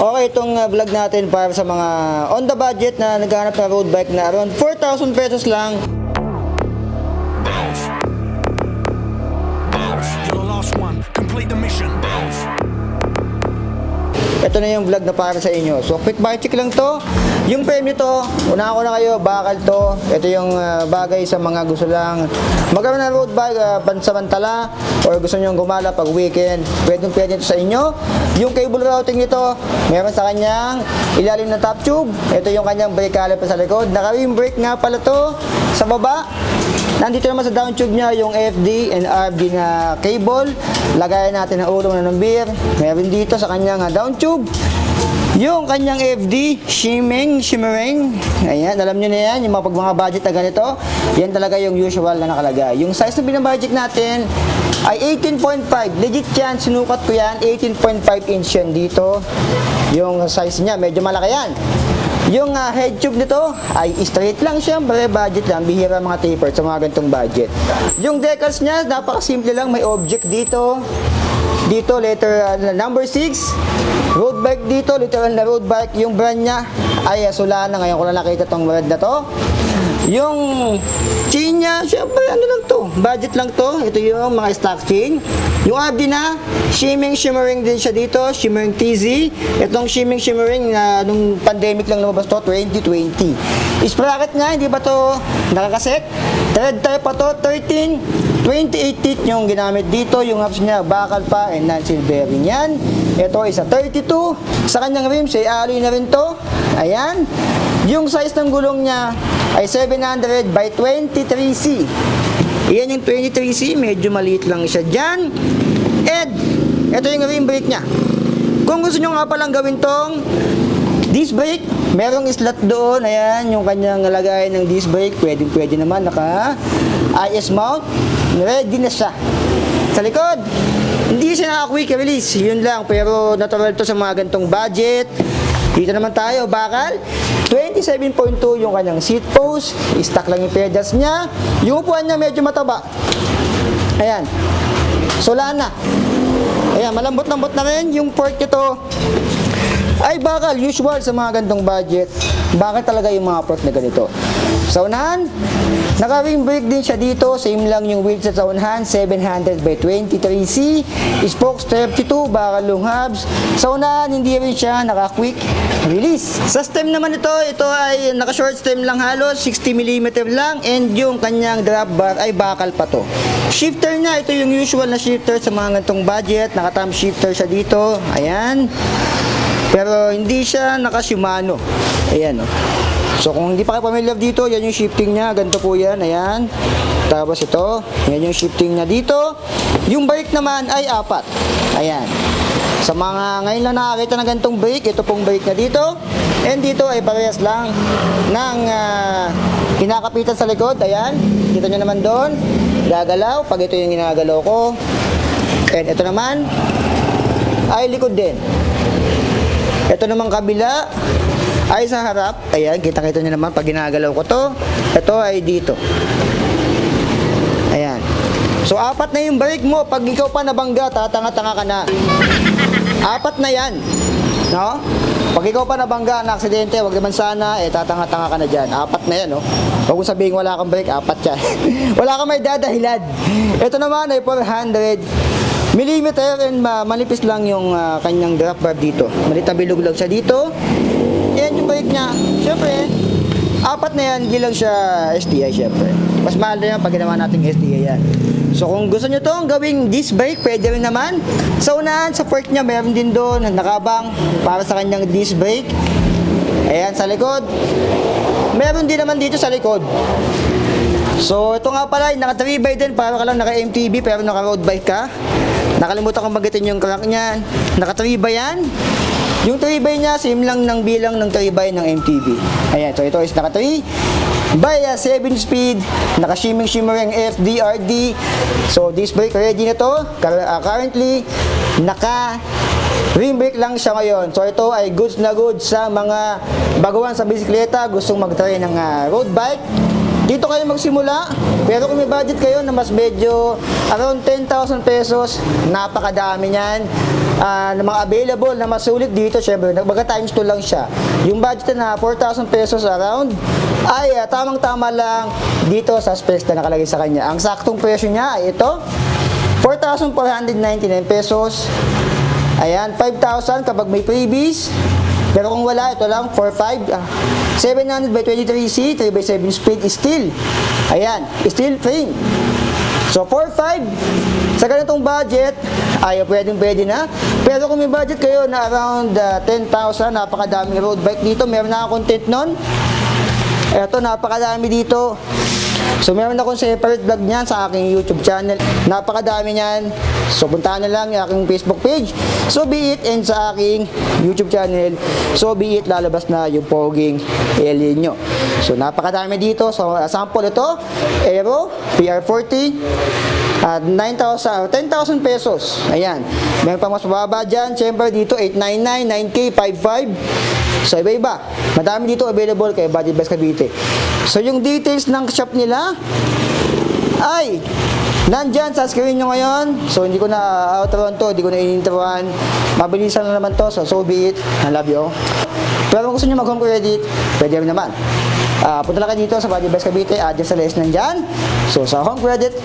Okay, itong vlog natin para sa mga on the budget na naghahanap ng road bike na around 4,000 pesos lang. You're the last one. Complete the mission. Ito na yung vlog na para sa inyo. So, quick bike check lang to. Yung frame nito, unahan ko na kayo, bakal to. Ito yung bagay sa mga gusto lang magkaroon ng road bike pansamantala or gusto nyo gumala pag weekend. Pwede ito sa inyo. Yung cable routing nito, meron sa kanyang ilalim na top tube. Ito yung kanyang brake caliper sa likod. Naka-rim brake nga pala to sa baba. Nandito naman sa down tube niya yung FD and RD na cable. Lagayan natin ang ulong na ng beer. Meron dito sa kanyang down tube yung kanyang FD, shimmering. Ayan, alam nyo na yan, yung mga budget na ganito. Yan talaga yung usual na nakalagay. Yung size na binabudget natin ay 18.5. Legit yan, sinukat ko yan. 18.5 inch yan dito. Yung size niya, medyo malaki yan. Yung head tube nito ay straight lang siya, budget lang, bihira mga taper sa mga ganitong budget. Yung decals niya, napakasimple lang, may object dito. Dito, letter number 6. Road bike dito, literal na road bike. Yung brand niya ay Solana. Ngayon ko na nakita tong brand na to. Yung chain niya, syempre ano lang to, budget lang to. Ito yung mga stock chain. Yung RD na, shimmering din siya dito, shimmering TZ. Itong shimmering na nung pandemic lang lumabas to, 2020. Sprocket nga, hindi ba to nakakaset? Thread type pa to, 28 teeth yung ginamit dito. Yung hubs niya, bakal pa and non-seal bearing yan. Ito is a 32. Sa kanyang rims, ay alloy na rin to. Ayan. Yung size ng gulong niya ay 700 by 23C. Iyan yung 23C, medyo maliit lang siya dyan. And, ito yung rim brake niya. Kung gusto nyo nga palang gawin tong disc brake, merong slot doon. Ayan, yung kanyang lagayan ng disc brake. Pwede naman, naka IS mount. Ready na siya. Sa likod, hindi siya naka-quick release. Yun lang, pero natural to sa mga gantong budget. Dito naman tayo, bakal. 27.2 yung kanyang seat post. Stock lang yung pedals niya. Yung upuan niya medyo mataba. Ayan. Solana. Ayan, malambot-lambot na rin. Yung fork nito ay bakal. Usual sa mga gantong budget. Bakal talaga yung mga fork na ganito. Sa unahan, naka-ring brake din siya dito. Same lang yung wheels sa unahan. 700 by 23C. Spokes 32, bakal long hubs. Sa unahan, hindi rin siya naka-quick release. Sa stem naman ito ay naka-short stem lang halos. 60mm lang. And yung kanyang drop bar ay bakal pa to. Shifter niya, ito yung usual na shifter sa mga gantong budget. Naka-thumb shifter siya dito. Ayan. Pero hindi siya naka-Shimano. Ayan o. So kung hindi pa kayo familiar dito, yan yung shifting niya, ganito po yan, ayan. Tapos ito, yan yung shifting niya dito. Yung brake naman ay 4. Ayan. Sa mga ngayon lang nakakita ng ganitong brake, ito pong brake na dito. And dito ay parehas lang ng kinakapitan sa likod, ayan. Kita nyo naman doon, gagalaw, pag ito yung ginagalaw ko. And ito naman ay likod din. Ito naman kabila ay sa harap. Ayan, kita-kita nyo naman pag ginagalaw ko to. Ito ay dito. Ayan. So, 4 na yung brake mo. Pag ikaw pa nabangga, tatanga-tanga ka na. 4 na yan. No? Pag ikaw pa nabangga, na aksidente, wag naman sana, tatanga-tanga ka na dyan. 4 na yan, no? Huwag mo sabihin wala kang brake, 4 yan. Wala kang may dadahilan. Ito naman ay 400 millimeter and manipis lang yung kanyang drop bar dito. Malitabilog lang siya dito. Yan yung brake niya. Siyempre, 4 na yan, hindi lang siya STI syempre. Mas mahal na yan pag ginawa natin STI yan. So kung gusto nyo itong gawing disc brake, pwede rin naman. Sa unahan, sa fork niya, meron din doon nakabang para sa kanyang disc brake. Ayan, sa likod. Meron din naman dito sa likod. So ito nga pala, naka 3x din, para ka lang naka MTB pero naka road bike ka. Nakalimutan kong bagitin yung crank niyan. Naka 3x yan. Yung 3x niya, same lang ng bilang ng 3x ng MTB. Ayan, so ito is naka 3 by 7 speed, naka shimmering FDRD. So this brake ready na to. Currently, naka rim brake lang siya ngayon. So ito ay goods na goods sa mga baguhan sa bisikleta, gustong mag-try ng road bike. Dito kayo magsimula, pero kung may budget kayo na mas medyo around 10,000 pesos, napakadami niyan. na mga available na masulit dito, syempre, nagbaga times 2 lang siya. Yung budget na 4,000 pesos around, ay tamang-tama lang dito sa specs na nakalagay sa kanya. Ang saktong presyo niya ay ito, 4,499 pesos. Ayan, 5,000 kapag may freebies. Pero kung wala, ito lang, 4,500. 700 by 23C, 3x7 speed steel. Ayan, steel frame. So, 4,500. Sa ganitong budget, ay pwede na. Pero kung may budget kayo na around 10,000, napakadaming road bike dito. Meron na akong content nun. Eto, napakadami dito. So, meron akong separate vlog niyan sa aking YouTube channel. Napakadami niyan. So, puntahan na lang yung aking Facebook page. So, be it, and sa aking YouTube channel. So, be it, lalabas na yung poging alien nyo. So, napakadami dito. So, sample ito, Aero, PR40, at 9,000, 10,000 pesos. Ayan. Meron pa mas mababa dyan. Siyempre, dito, 899, 9K, 5,500. So, iba-iba. Madami dito available kay Budget Best Cavite. So, yung details ng shop nila ay nandyan sa screen nyo ngayon. So, hindi ko na outroan to, hindi ko na in-introan. Mabilisan na naman to. So be it. I love you. Pero kung gusto nyo mag-home credit, pwede rin naman. Punta lang kayo dito sa Budget Best Cavite. Address sa list nandyan. So, sa home credit,